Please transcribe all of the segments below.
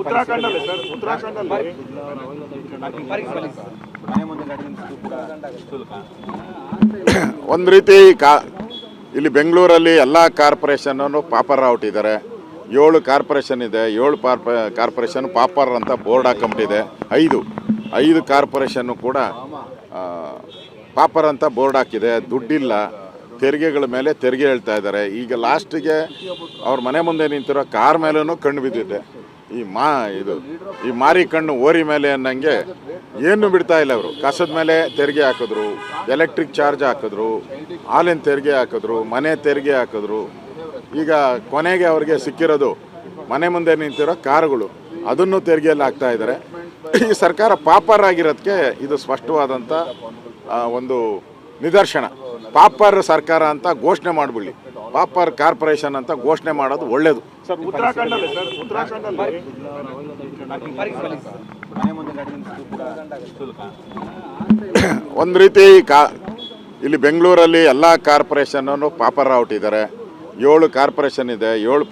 ಉತ್ತರಾಖಂಡಲ್ಲಿ sir, ಉತ್ತರಾಖಂಡಲ್ಲಿ ಒಂದು ರೀತಿ ಇಲ್ಲಿ ಬೆಂಗಳೂರಲ್ಲಿ ಎಲ್ಲ ಕಾರ್ಪೊರೇಷನ್ನು ಪಾಪರ್ ಹೊಟ್ಟಿದ್ದಾರೆ. 7 ಕಾರ್ಪೊರೇಷನ್ ಇದೆ. 7 ಕಾರ್ಪೊರೇಷನ್ ಪಾಪರ್ ಅಂತ ಬೋರ್ಡ್ ಹಾಕೊಂಬಿಟ್ಟಿದೆ. 5 ಕಾರ್ಪೊರೇಷನ್ನು ಕೂಡ ಪಾಪರ್ ಅಂತ ಬೋರ್ಡ್ ಹಾಕಿದೆ. ದುಡ್ಡಿಲ್ಲ, ತೆರಿಗೆಗಳ ಮೇಲೆ ತೆರಿಗೆ ಹೇಳ್ತಾ ಇದ್ದಾರೆ. ಈಗ ಲಾಸ್ಟಿಗೆ ಅವ್ರ ಮನೆ ಮುಂದೆ ನಿಂತಿರೋ ಕಾರ್ ಮೇಲೂ ಕಣ್ಣು ಬಿದ್ದಿದೆ. ಈ ಮಾರಿ ಕಣ್ಣು ಓರಿ ಮೇಲೆ ಅನ್ನಂಗೆ ಏನು ಬಿಡ್ತಾ ಇಲ್ಲ. ಅವರು ಕಸದ ಮೇಲೆ ತೆರಿಗೆ ಹಾಕಿದ್ರು, ಎಲೆಕ್ಟ್ರಿಕ್ ಚಾರ್ಜ್ ಹಾಕಿದ್ರು, ಹಾಲಿನ ತೆರಿಗೆ ಹಾಕಿದ್ರು, ಮನೆ ತೆರಿಗೆ ಹಾಕಿದ್ರು. ಈಗ ಕೊನೆಗೆ ಅವ್ರಿಗೆ ಸಿಕ್ಕಿರೋದು ಮನೆ ಮುಂದೆ ನಿಂತಿರೋ ಕಾರುಗಳು, ಅದನ್ನು ತೆರಿಗೆಯಲ್ಲಿ ಹಾಕ್ತಾ ಇದ್ದಾರೆ. ಈ ಸರ್ಕಾರ ಪಾಪರ್ ಆಗಿರೋದಕ್ಕೆ ಇದು ಸ್ಪಷ್ಟವಾದಂಥ ಒಂದು ನಿದರ್ಶನ. ಪಾಪರ್ ಸರ್ಕಾರ ಅಂತ ಘೋಷಣೆ ಮಾಡಿಬಿಡಿ, ಪಾಪರ್ ಕಾರ್ಪೊರೇಷನ್ ಅಂತ ಘೋಷಣೆ ಮಾಡೋದು ಒಳ್ಳೇದು. ಸರ್, ಉತ್ತರಾಖಂಡಲ್ಲಿ ಸರ್, ಉತ್ತರಾಖಂಡಲ್ಲಿ ಒಂದು ರೀತಿ ಇಲ್ಲಿ ಬೆಂಗಳೂರಲ್ಲಿ ಎಲ್ಲ ಕಾರ್ಪೊರೇಷನ್ನು ಪಾಪರ್ ಹೊಟ್ಟಿದ್ದಾರೆ. 7 ಕಾರ್ಪೊರೇಷನ್ ಇದೆ. 7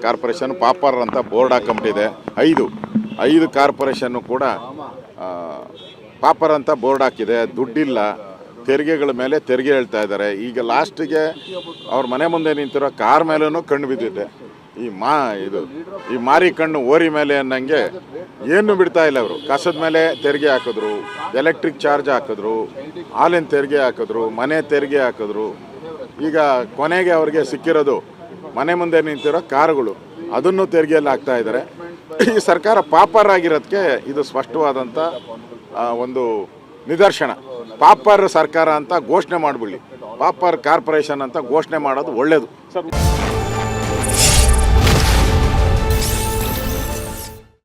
ಕಾರ್ಪೊರೇಷನ್ ಪಾಪರ್ ಅಂತ ಬೋರ್ಡ್ ಹಾಕೊಂಬಿಟ್ಟಿದೆ. 5 ಕಾರ್ಪೊರೇಷನ್ನು ಕೂಡ ಪಾಪರ್ ಅಂತ ಬೋರ್ಡ್ ಹಾಕಿದೆ. ದುಡ್ಡಿಲ್ಲ, ತೆರಿಗೆಗಳ ಮೇಲೆ ತೆರಿಗೆ ಹೇಳ್ತಾ ಇದ್ದಾರೆ. ಈಗ ಲಾಸ್ಟಿಗೆ ಅವ್ರ ಮನೆ ಮುಂದೆ ನಿಂತಿರೋ ಕಾರ್ ಮೇಲೂ ಕಣ್ಣು ಬಿದ್ದಿದೆ. ಈ ಮಾರಿ ಕಣ್ಣು ಓರಿ ಮೇಲೆ ಅನ್ನಂಗೆ ಏನು ಬಿಡ್ತಾ ಇಲ್ಲ. ಅವರು ಕಸದ ಮೇಲೆ ತೆರಿಗೆ ಹಾಕಿದ್ರು, ಎಲೆಕ್ಟ್ರಿಕ್ ಚಾರ್ಜ್ ಹಾಕಿದ್ರು, ಹಾಲಿನ ತೆರಿಗೆ ಹಾಕಿದ್ರು, ಮನೆ ತೆರಿಗೆ ಹಾಕಿದ್ರು. ಈಗ ಕೊನೆಗೆ ಅವ್ರಿಗೆ ಸಿಕ್ಕಿರೋದು ಮನೆ ಮುಂದೆ ನಿಂತಿರೋ ಕಾರುಗಳು, ಅದನ್ನು ತೆರಿಗೆಯಲ್ಲಿ ಹಾಕ್ತಾ ಇದ್ದಾರೆ. ಈ ಸರ್ಕಾರ ಪಾಪರ್ ಆಗಿರೋದಕ್ಕೆ ಇದು ಸ್ಪಷ್ಟವಾದಂಥ ಒಂದು ನಿದರ್ಶನ. ಪಾಪರ್ ಸರ್ಕಾರ ಅಂತ ಘೋಷಣೆ ಮಾಡಿಬಿಡಿ, ಪಾಪರ್ ಕಾರ್ಪೊರೇಷನ್ ಅಂತ ಘೋಷಣೆ ಮಾಡೋದು ಒಳ್ಳೇದು. ಸರ್.